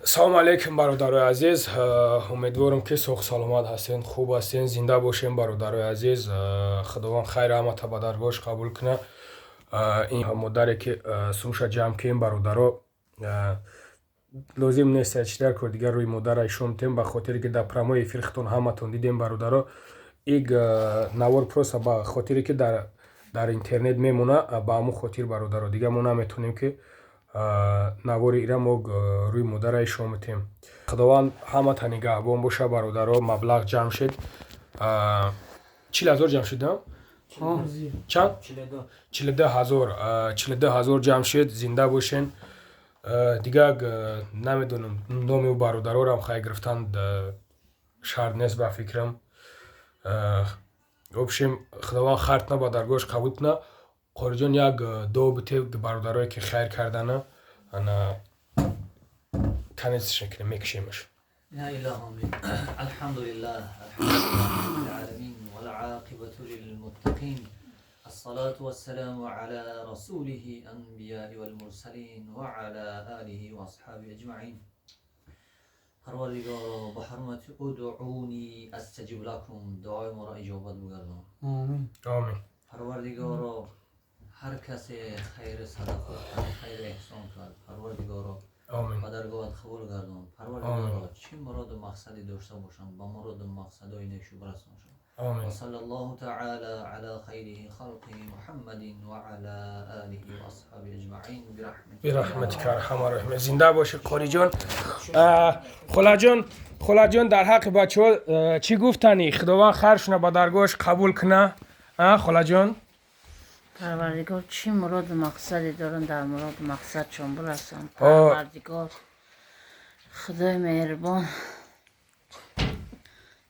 салому алейкум бародарои азиз, умедворам ки соҳ саломат ҳастен, хуб ҳастен, зинда бошем бародарои азиз. Худованд хайр ҳамата ба даргоҳаш қабул кунад. Ин модаре ки сумша ҷамъ кем бародаро лозим нест читар кор дигар рӯи модарра ишон тем ба хотире ки дар промои эфир хитон ҳаматон дидем бародаро. Иг навор просто ба хотире ки дар интернет мемона, ба ҳамун хотир бародаро дигар мо наметонем ки навори ира мо рӯи модарра ишон метем. Худованд ҳамата нигаҳбон боша бародаро. Маблағ ҷамъ шуд 40,000 ҷамъ шуд. Чанд? 42,000 ҷамъ шуд. Зинда бошен. Дигар намедонам номи бародарорам хай гирифтан шарт нест ба фикрам. общем худованд хартна ба даргоҳаш қабул куна. Қориҷон як дуо бите бародарое ки хайр кардана ана канисшон ки мекишемаш. لا إله إلا الحمد لله رب العالمين والعاقبة للمتقين الصلاة والسلام على رسوله الأنبياء والمرسلين وعلى آله وأصحابه أجمعين. پروردگارا با حرمت ادعوني استجب لكم دعای ما را اجابت بگردان. آمین. پروردگارا هر کسی خیر صدقه کرد، خیر احسان کرد، پروردگارا با درگاهت قبول گردان. پروردگارا چه مراد و مقصدی داشته باشم با مراد و مقصدای نیکو برسانشم. آمین. وصلی الله تعالی علی خیر خلقه محمد و علی آله و اصحابه اجمعین برحمتک ارحم الراحمین. زنده باشی قاری جان. خلا جان در حق بچه‌ها چی گفتنی؟ خداوند خیرشون با درگاهش قبول کنه. خلا جان پروردگار چی مراد و مقصدی دارن در مراد و مقصدشون برسن. پروردگار خدای مهربان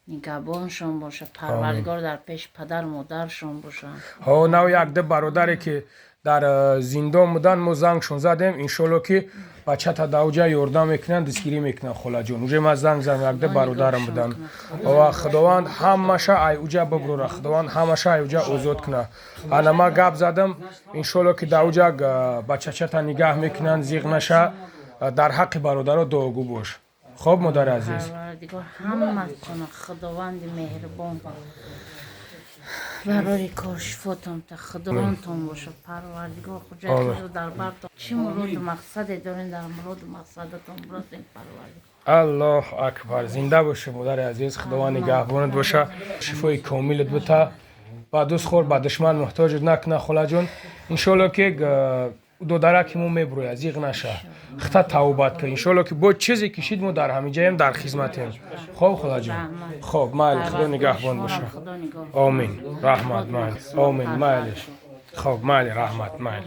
نگهبانشون باشه. پروردگار در پیش پدر مادرشون باشن. نو یک ده برادری که در زندان بودن ما زنگشون زدیم انشالله که بچه تا دوجه یاردم میکنن دستگیری میکنن. خلا جون اوجه ما زنگ یک ده برادرم بودن و خداوند همشه ای اوجه ببروره. خداوند همشه ای اوجه آزاد کنه. انا ما گپ زدم انشالله که دوجه بچه تا نگاه میکنن زیغ نشه. در حق برادر دعاگو باش. خب مادر عزیز پروردگار همت کنه. خداوند مهربان برای کاشفاتم تا خداوندتون باشه. پروردگار خجالت رو در برتون چی مراد و مقصد دارین در مراد و مقصدتون برسین. پروردگار الله اکبر. زنده باشه مادر عزیز. خداوند نگهبانت باشه. شفای کاملت بده. با دوست خور با دشمن محتاج نکنه. خلا جون انشالله که دو درکی مو میبروی از یق نشه. خطا توبت که انشالله که با چیزی کشید ما در همه جایم در خدمتیم. خب خدا جان. خب مال خدا نگهبان باشه. آمین. رحمت مال. آمین مالش. خب مال رحمت مال.